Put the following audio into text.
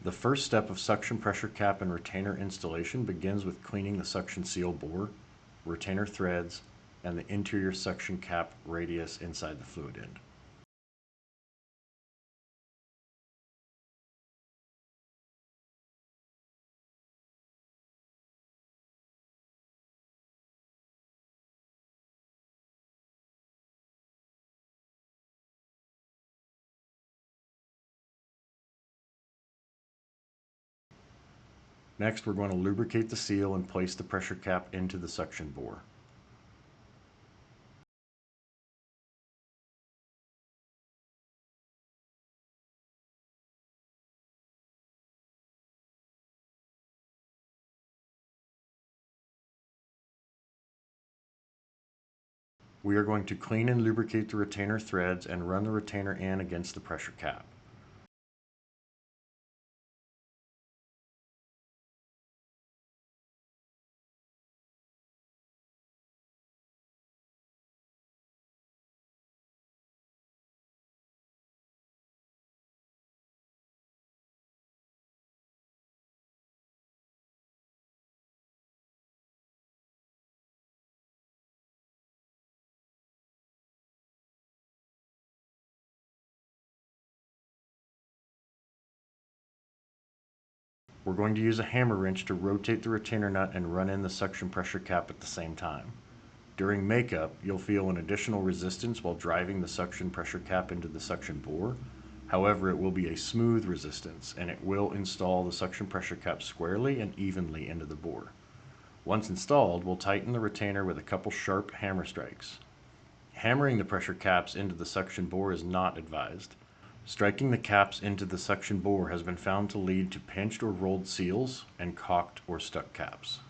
The first step of suction pressure cap and retainer installation begins with cleaning the suction seal bore, retainer threads, and the interior suction cap radius inside the fluid end. Next, we're going to lubricate the seal and place the pressure cap into the suction bore. We are going to clean and lubricate the retainer threads and run the retainer in against the pressure cap. We're going to use a hammer wrench to rotate the retainer nut and run in the suction pressure cap at the same time. During makeup, you'll feel an additional resistance while driving the suction pressure cap into the suction bore. However, it will be a smooth resistance, and it will install the suction pressure cap squarely and evenly into the bore. Once installed, we'll tighten the retainer with a couple sharp hammer strikes. Hammering the pressure caps into the suction bore is not advised. Striking the caps into the suction bore has been found to lead to pinched or rolled seals and cocked or stuck caps.